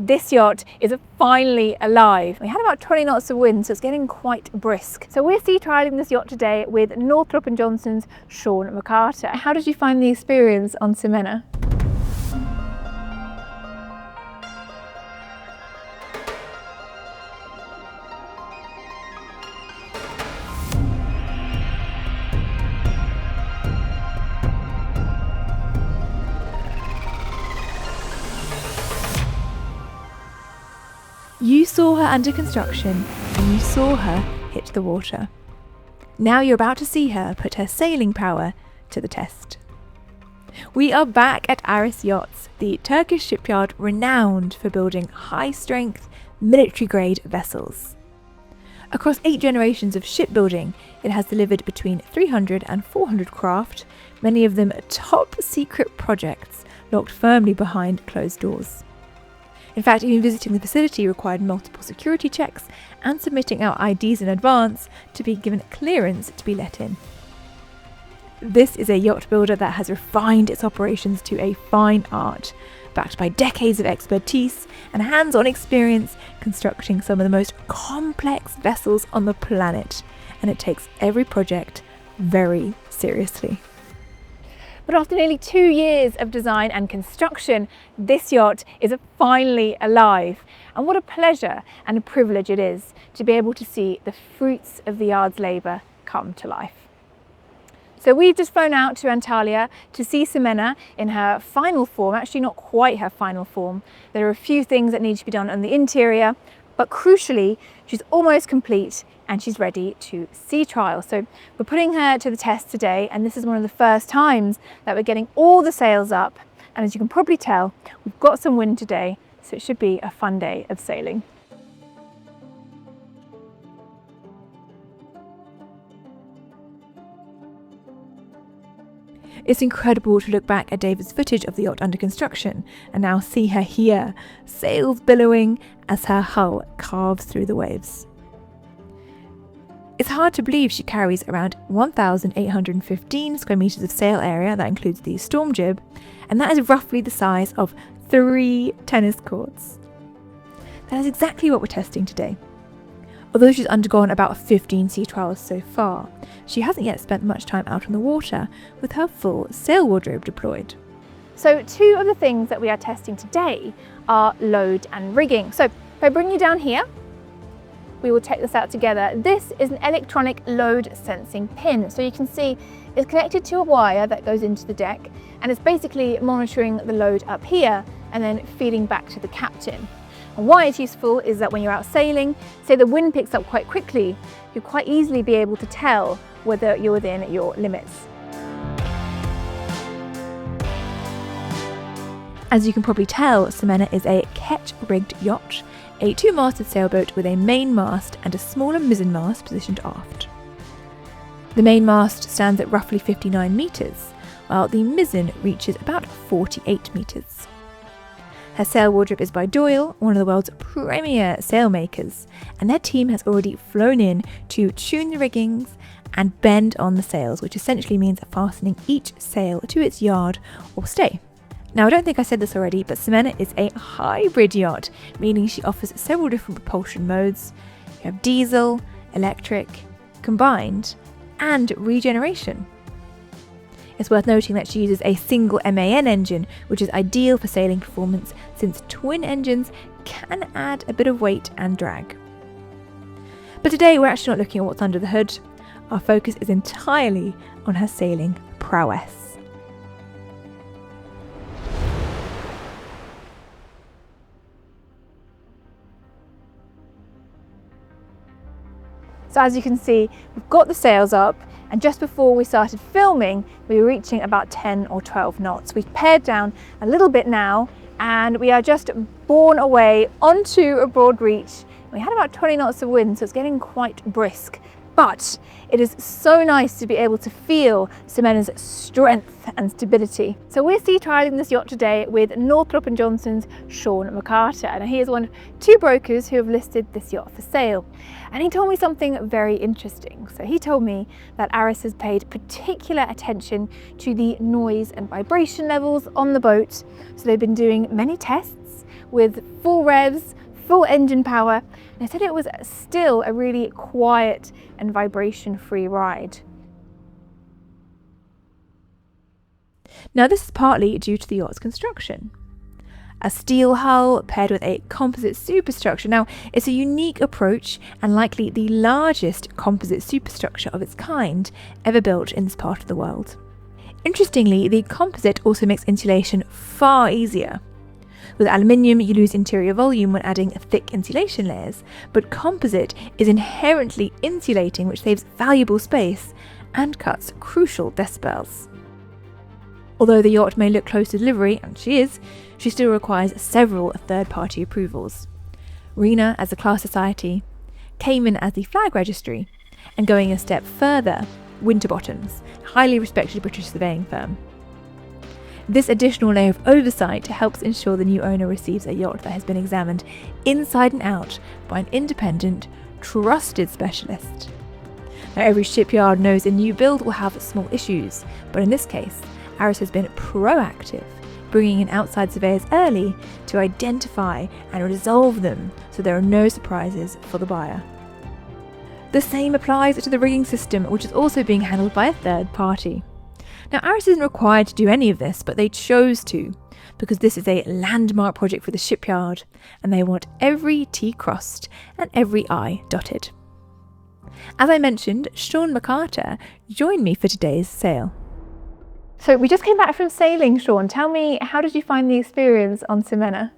this yacht is finally alive. We had about 20 knots of wind, so it's getting quite brisk. So we're sea trialing this yacht today with Northrop Johnson's Sean McCarter. How did you find the experience on SIMENA? You saw her under construction and you saw her hit the water. Now you're about to see her put her sailing power to the test. We are back at ARES Yachts, the Turkish shipyard renowned for building high-strength, military-grade vessels. Across 8 generations of shipbuilding, it has delivered between 300 and 400 craft, many of them top-secret projects locked firmly behind closed doors. In fact, even visiting the facility required multiple security checks and submitting our IDs in advance to be given clearance to be let in. This is a yacht builder that has refined its operations to a fine art, backed by decades of expertise and hands-on experience constructing some of the most complex vessels on the planet, and it takes every project very seriously. But after nearly 2 years of design and construction, this yacht is finally alive. And what a pleasure and a privilege it is to be able to see the fruits of the yard's labour come to life. So we've just flown out to Antalya to see SIMENA in her final form, actually not quite her final form. There are a few things that need to be done on the interior, but crucially, she's almost complete and she's ready to sea trial. So we're putting her to the test today, and this is one of the first times that we're getting all the sails up. And as you can probably tell, we've got some wind today, so it should be a fun day of sailing. It's incredible to look back at David's footage of the yacht under construction and now see her here, sails billowing as her hull carves through the waves. It's hard to believe she carries around 1,815 square metres of sail area, that includes the storm jib, and that is roughly the size of 3 tennis courts. That is exactly what we're testing today. Although she's undergone about 15 sea trials so far, she hasn't yet spent much time out on the water with her full sail wardrobe deployed. So 2 of the things that we are testing today are load and rigging. So if I bring you down here, we will check this out together. This is an electronic load sensing pin. So you can see it's connected to a wire that goes into the deck, and it's basically monitoring the load up here and then feeding back to the captain. And why it's useful is that when you're out sailing, say the wind picks up quite quickly, you'll quite easily be able to tell whether you're within your limits. As you can probably tell, SIMENA is a ketch-rigged yacht, a 2-masted sailboat with a main mast and a smaller mizzen mast positioned aft. The main mast stands at roughly 59 metres, while the mizzen reaches about 48 metres. Her sail wardrobe is by Doyle, one of the world's premier sailmakers, and their team has already flown in to tune the riggings and bend on the sails, which essentially means fastening each sail to its yard or stay. Now, I don't think I said this already, but SIMENA is a hybrid yacht, meaning she offers several different propulsion modes. You have diesel, electric, combined, and regeneration. It's worth noting that she uses a single MAN engine, which is ideal for sailing performance since twin engines can add a bit of weight and drag. But today we're actually not looking at what's under the hood. Our focus is entirely on her sailing prowess. So as you can see, we've got the sails up, and just before we started filming, we were reaching about 10 or 12 knots. We've pared down a little bit now, and we are just borne away onto a broad reach. We had about 20 knots of wind, so it's getting quite brisk. But it is so nice to be able to feel SIMENA's strength and stability. So we're sea trialing this yacht today with Northrop Johnson's Sean McCarter, and he is one of 2 brokers who have listed this yacht for sale. And he told me something very interesting. So he told me that ARES has paid particular attention to the noise and vibration levels on the boat. So they've been doing many tests with full revs, full engine power. And they said it was still a really quiet and vibration-free ride. Now this is partly due to the yacht's construction. A steel hull paired with a composite superstructure. Now, it's a unique approach and likely the largest composite superstructure of its kind ever built in this part of the world. Interestingly, the composite also makes insulation far easier. With aluminium, you lose interior volume when adding thick insulation layers, but composite is inherently insulating, which saves valuable space and cuts crucial decibels. Although the yacht may look close to delivery, and she is, she still requires several third-party approvals. RENA as a class society, Cayman as the flag registry, and going a step further, Winterbottom's, a highly respected British surveying firm. This additional layer of oversight helps ensure the new owner receives a yacht that has been examined inside and out by an independent, trusted specialist. Now, every shipyard knows a new build will have small issues, but in this case, ARES has been proactive, bringing in outside surveyors early to identify and resolve them so there are no surprises for the buyer. The same applies to the rigging system, which is also being handled by a third party. Now, ARES isn't required to do any of this, but they chose to, because this is a landmark project for the shipyard, and they want every T crossed and every I dotted. As I mentioned, Sean McCarter joined me for today's sail. So we just came back from sailing, Sean. Tell me, how did you find the experience on SIMENA?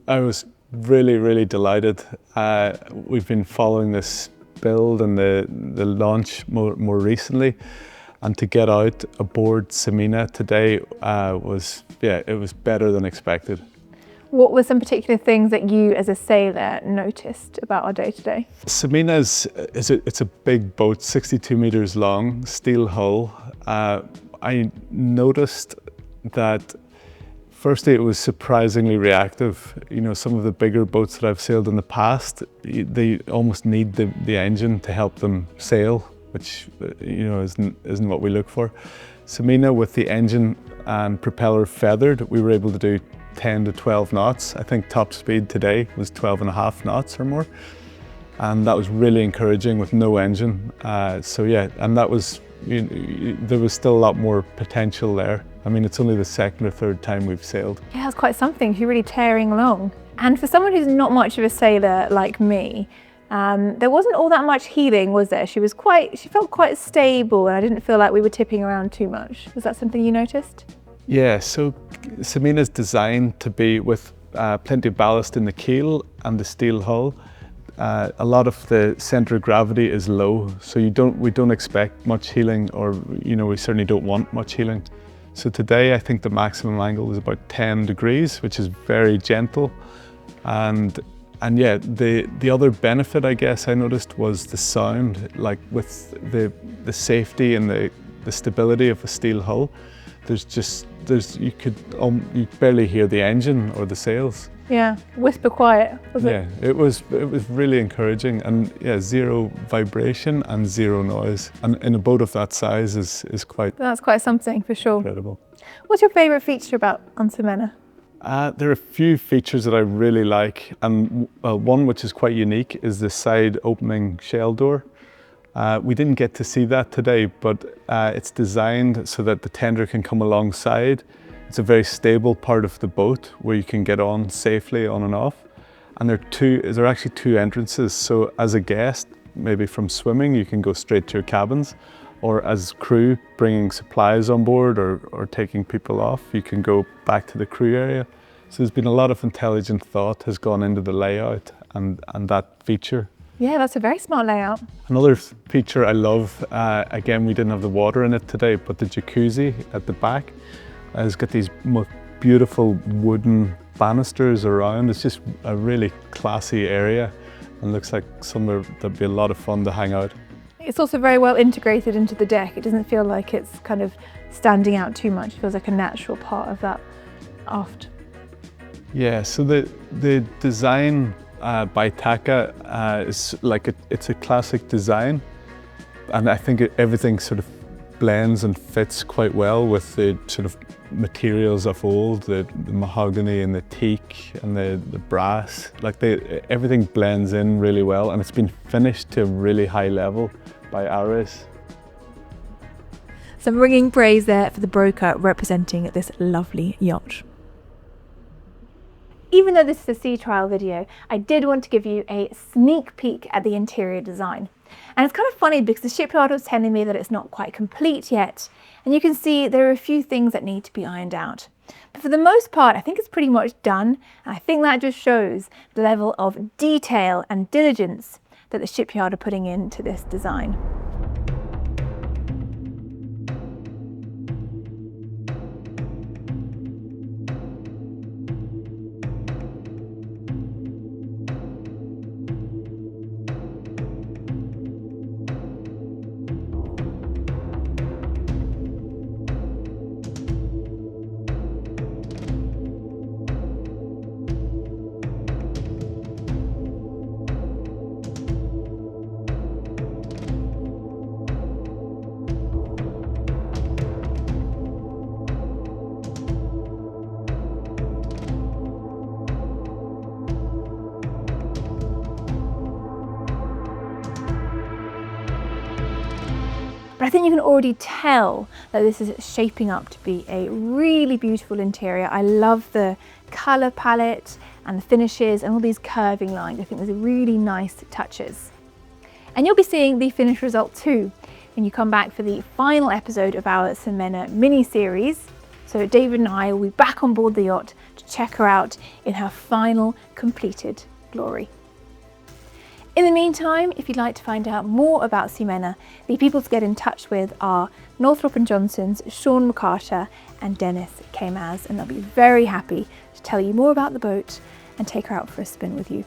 I was really delighted. We've been following this build and the launch more recently, and to get out aboard SIMENA today it was better than expected. What were some particular things that you as a sailor noticed about our day-to-day? SIMENA it's a big boat, 62 meters long, steel hull. I noticed that firstly it was surprisingly reactive. You know, some of the bigger boats that I've sailed in the past, they almost need the engine to help them sail, which isn't what we look for. SIMENA, with the engine and propeller feathered, we were able to do 10 to 12 knots. I think top speed today was 12.5 knots or more, and that was really encouraging with no engine. And that was, there was still a lot more potential there. I mean, it's only the second or third time we've sailed. Yeah, that's quite something. You're really tearing along. And for someone who's not much of a sailor like me, there wasn't all that much heeling, was there? She felt quite stable, and I didn't feel like we were tipping around too much. Was that something you noticed? Yeah, so SIMENA is designed to be with plenty of ballast in the keel and the steel hull. A lot of the centre of gravity is low, so we don't expect much heeling, or we certainly don't want much heeling. So today I think the maximum angle was about 10 degrees, which is very gentle. And yeah, the other benefit I guess I noticed was the sound, like with the safety and the stability of a steel hull. You barely hear the engine or the sails. Yeah, whisper quiet, was it? Yeah, it was really encouraging, and yeah, zero vibration and zero noise. And in a boat of that size is quite... That's quite something, for sure. Incredible. What's your favourite feature on SIMENA? There are a few features that I really like, and one which is quite unique is the side opening shell door. We didn't get to see that today, but it's designed so that the tender can come alongside. It's a very stable part of the boat where you can get on safely on and off. And there are actually two entrances. So as a guest, maybe from swimming, you can go straight to your cabins, or as crew bringing supplies on board or taking people off, you can go back to the crew area. So there's been a lot of intelligent thought has gone into the layout and that feature. Yeah, that's a very smart layout. Another feature I love, again, we didn't have the water in it today, but the jacuzzi at the back has got these beautiful wooden banisters around. It's just a really classy area and looks like somewhere that'd be a lot of fun to hang out. It's also very well integrated into the deck. It doesn't feel like it's kind of standing out too much. It feels like a natural part of that aft. Yeah, so the design by Taka is like it's a classic design, and I think everything sort of blends and fits quite well with the sort of materials of old, the mahogany and the teak and the brass. Like everything blends in really well, and it's been finished to a really high level by ARES. Some ringing praise there for the broker representing this lovely yacht. Even though this is a sea trial video, I did want to give you a sneak peek at the interior design. And it's kind of funny because the shipyard was telling me that it's not quite complete yet, and you can see there are a few things that need to be ironed out. But for the most part, I think it's pretty much done, and I think that just shows the level of detail and diligence that the shipyard are putting into this design. But I think you can already tell that this is shaping up to be a really beautiful interior. I love the colour palette and the finishes and all these curving lines. I think there's really nice touches. And you'll be seeing the finished result too when you come back for the final episode of our SIMENA mini-series. So David and I will be back on board the yacht to check her out in her final completed glory. In the meantime, if you'd like to find out more about SIMENA, the people to get in touch with are Northrop Johnson's Sean McCarter and Deniz.Kaymaz, and they'll be very happy to tell you more about the boat and take her out for a spin with you.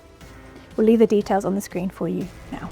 We'll leave the details on the screen for you now.